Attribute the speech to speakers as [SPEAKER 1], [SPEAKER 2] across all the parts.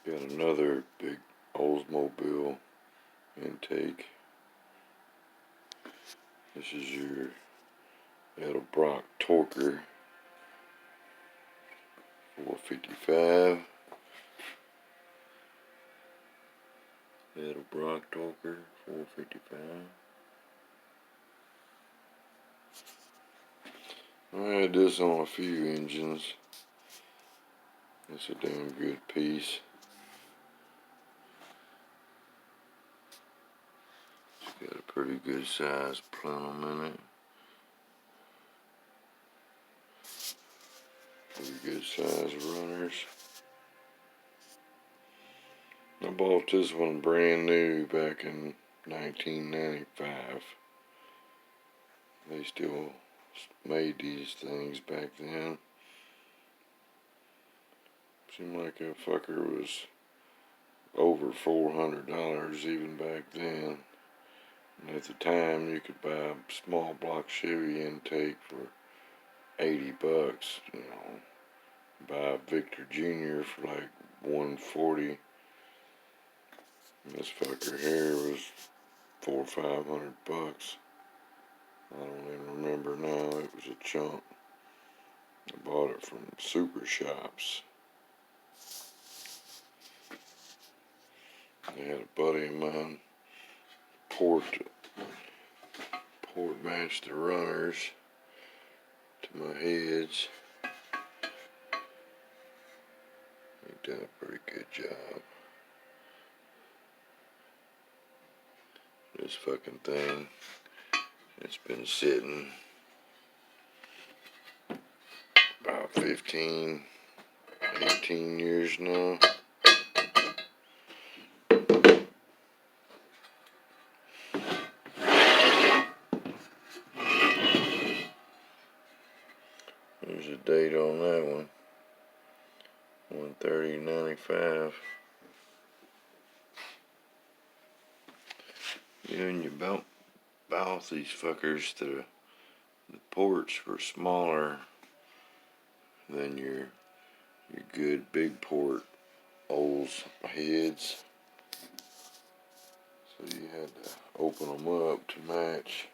[SPEAKER 1] Got another big Oldsmobile intake. This is your Edelbrock Torker 455. Edelbrock Torker 455. I had this on a few engines. It's a damn good piece. It's got a pretty good size plenum in it. Pretty good size runners. I bought this one brand new back in 1995. They still made these things back then. Seemed like a fucker was over $400 even back then. And at the time you could buy a small block Chevy intake for 80 bucks, you know. Buy a Victor Jr. for like 140. And this fucker here was $400 or $500 bucks. I don't even remember now. It was a chunk. I bought it from Super Shops. I had a buddy of mine port match the runners to my heads. He done a pretty good job. This fucking thing, it's been sitting about 15, 18 years now. There's a date on that one. 1/30/95. Yeah, and you bounce these fuckers to the ports were smaller than your good big port Olds heads. So you had to open them up to match,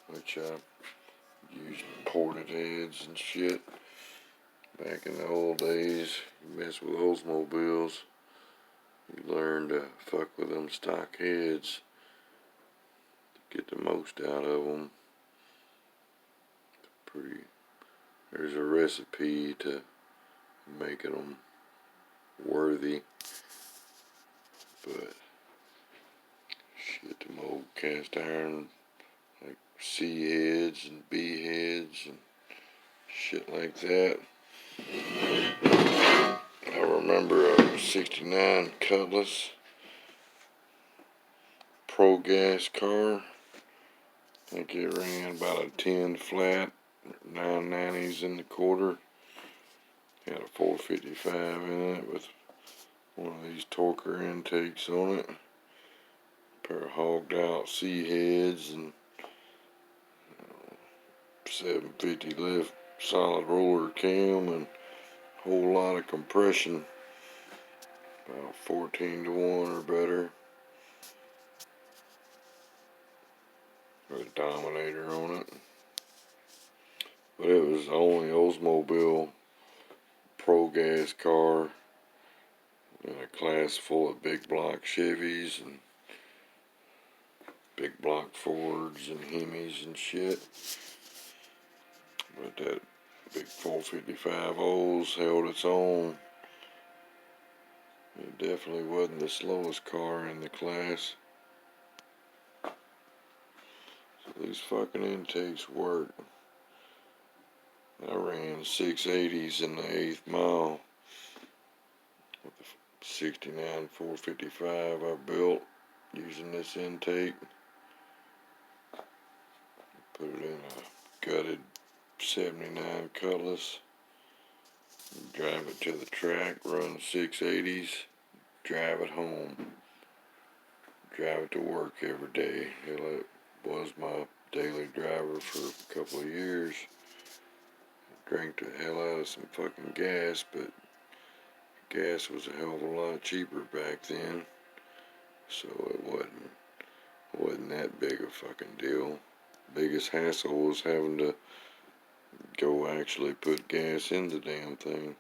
[SPEAKER 1] which I used ported heads and shit. Back in the old days, you mess with Oldsmobiles, you learn to fuck with them stock heads to get the most out of them. There's a recipe to making them worthy, but shit, them old cast iron like C heads and B heads and shit like that. I remember a 69 Cutlass Pro Gas car. I think it ran about a 10 flat, 990s in the quarter. Had a 455 in it with one of these Torker intakes on it. A pair of hogged out C heads and 750 lift solid roller cam and a whole lot of compression. About 14-to-1 or better. With a Dominator on it. But it was the only Oldsmobile Pro Gas car in a class full of big block Chevys and big block Fords and Hemis and shit. But that big 455 Olds held its own. It definitely wasn't the slowest car in the class. So these fucking intakes work. I ran 680s in the 8th mile with the 69 455 I built using this intake. Put it in a gutted 79 Cutlass. Drive it to the track, run 680s, drive it home. Drive it to work every day. Hell, it was my daily driver for a couple of years. Drank the hell out of some fucking gas, but gas was a hell of a lot cheaper back then, so it wasn't that big a fucking deal. Biggest hassle was having to go actually put gas in the damn thing.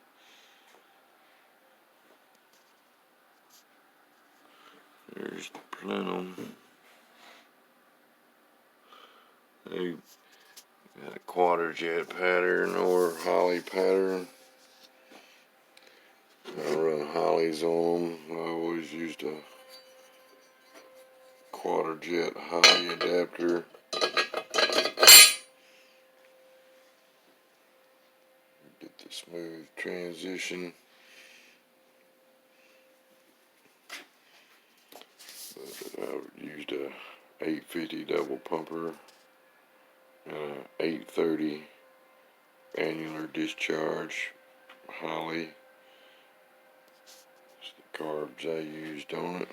[SPEAKER 1] There's the plenum. They got a quadrajet pattern or Holly pattern. I run Hollies on them. I always used a quadrajet Holly adapter. Get the smooth transition. But I used a 850 double pumper and a 830 annular discharge Holly. That's the carbs I used on it.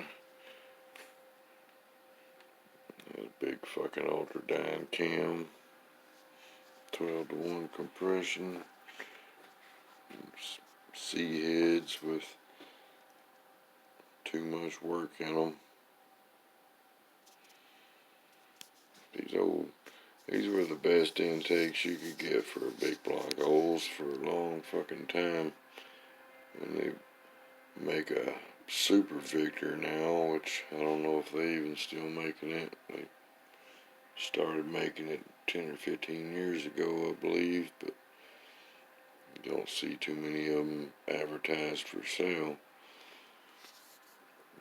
[SPEAKER 1] Had a big fucking ultradyne cam, 12-to-1 compression, C heads with too much work in them. These were the best intakes you could get for a big block Olds for a long fucking time. And they make a Super Victor now, which I don't know if they even still making it. They started making it 10 or 15 years ago, I believe, but you don't see too many of them advertised for sale.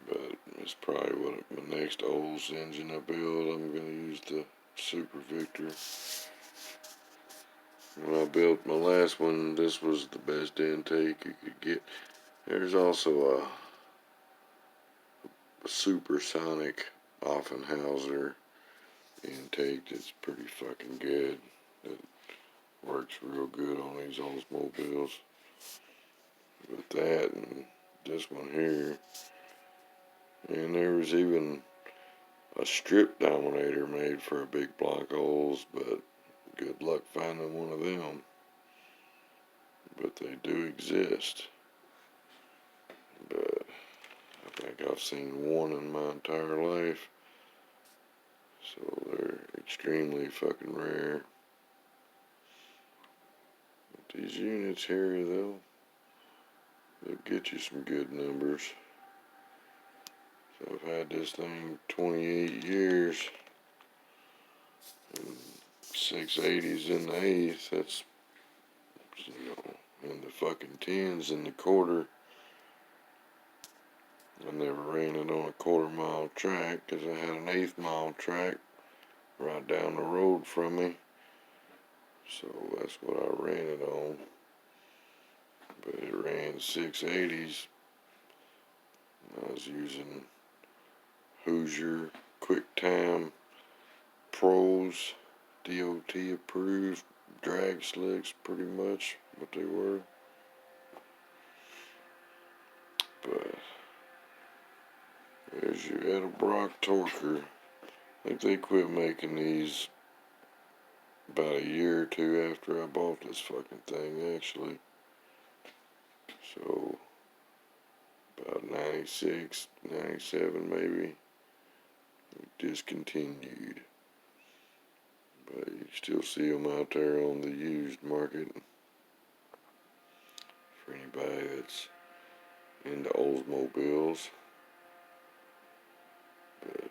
[SPEAKER 1] But it's probably what my next Olds engine I build. I'm going to use the Super Victor. When I built my last one, this was the best intake you could get. There's also a supersonic Offenhauser intake that's pretty fucking good. That works real good on these Oldsmobiles. With that and this one here. And there was even a strip dominator made for a big block Olds, but good luck finding one of them. But they do exist. But I think I've seen one in my entire life. So they're extremely fucking rare. But these units here, though, they'll get you some good numbers. So I've had this thing 28 years. And 680s in the eighth. That's, you know, in the fucking tens in the quarter. I never ran it on a quarter-mile track because I had an eighth-mile track right down the road from me. So that's what I ran it on. But it ran 680s. I was using Hoosier QuickTime Pros, DOT approved drag slicks, pretty much what they were. But there's your Edelbrock Torker. I think they quit making these about a year or two after I bought this fucking thing, actually. So, about 96, 97 maybe, discontinued. But you still see them out there on the used market. For anybody that's into Oldsmobiles. But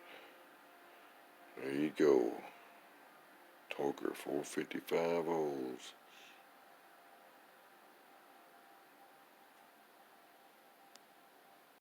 [SPEAKER 1] there you go. Torker 455 Olds.